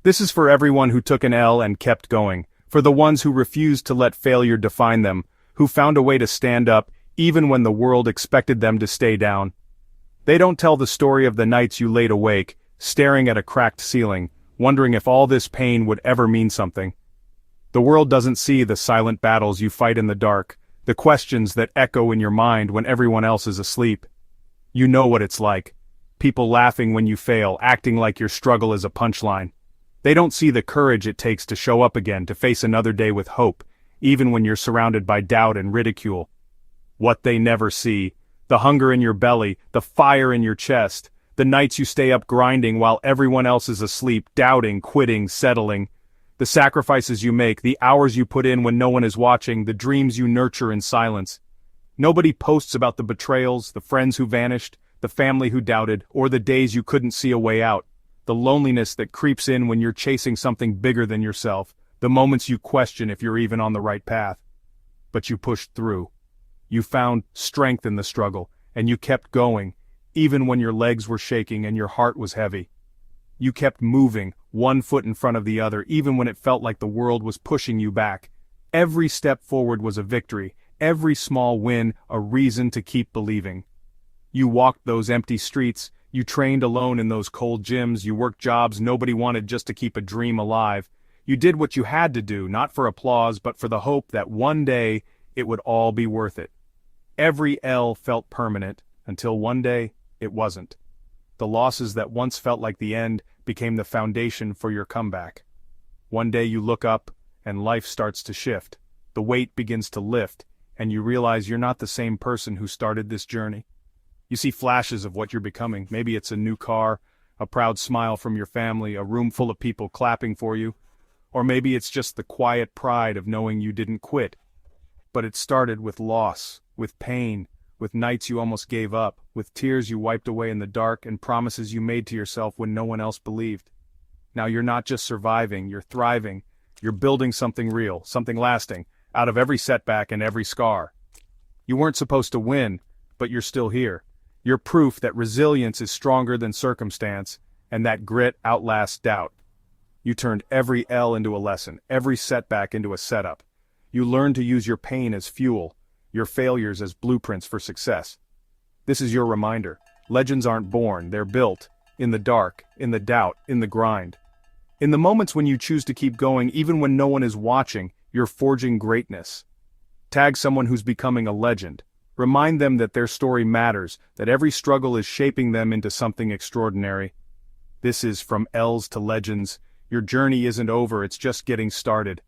This is for everyone who took an L and kept going, for the ones who refused to let failure define them, who found a way to stand up even when the world expected them to stay down. They don't tell the story of the nights you laid awake, staring at a cracked ceiling, wondering if all this pain would ever mean something. The world doesn't see the silent battles you fight in the dark, the questions that echo in your mind when everyone else is asleep. You know what it's like. People laughing when you fail, acting like your struggle is a punchline. They don't see the courage it takes to show up again, to face another day with hope, even when you're surrounded by doubt and ridicule. What they never see, the hunger in your belly, the fire in your chest, the nights you stay up grinding while everyone else is asleep, doubting, quitting, settling. The sacrifices you make, the hours you put in when no one is watching, the dreams you nurture in silence. Nobody posts about the betrayals, the friends who vanished, the family who doubted, or the days you couldn't see a way out. The loneliness that creeps in when you're chasing something bigger than yourself, the moments you question if you're even on the right path. But you pushed through. You found strength in the struggle, and you kept going, even when your legs were shaking and your heart was heavy. You kept moving, one foot in front of the other, even when it felt like the world was pushing you back. Every step forward was a victory, every small win a reason to keep believing. You walked those empty streets, you trained alone in those cold gyms, you worked jobs nobody wanted just to keep a dream alive. You did what you had to do, not for applause, but for the hope that one day it would all be worth it. Every L felt permanent, until one day it wasn't. The losses that once felt like the end became the foundation for your comeback. One day you look up, and life starts to shift. The weight begins to lift, and you realize you're not the same person who started this journey. You see flashes of what you're becoming. Maybe it's a new car, a proud smile from your family, a room full of people clapping for you. Or maybe it's just the quiet pride of knowing you didn't quit. But it started with loss, with pain, with nights you almost gave up, with tears you wiped away in the dark and promises you made to yourself when no one else believed. Now you're not just surviving, you're thriving. You're building something real, something lasting, out of every setback and every scar. You weren't supposed to win, but you're still here. You're proof that resilience is stronger than circumstance, and that grit outlasts doubt. You turned every L into a lesson, every setback into a setup. You learned to use your pain as fuel, your failures as blueprints for success. This is your reminder. Legends aren't born, they're built, in the dark, in the doubt, in the grind. In the moments when you choose to keep going, even when no one is watching, you're forging greatness. Tag someone who's becoming a legend. Remind them that their story matters, that every struggle is shaping them into something extraordinary. This is From L's to Legends. Your journey isn't over, it's just getting started.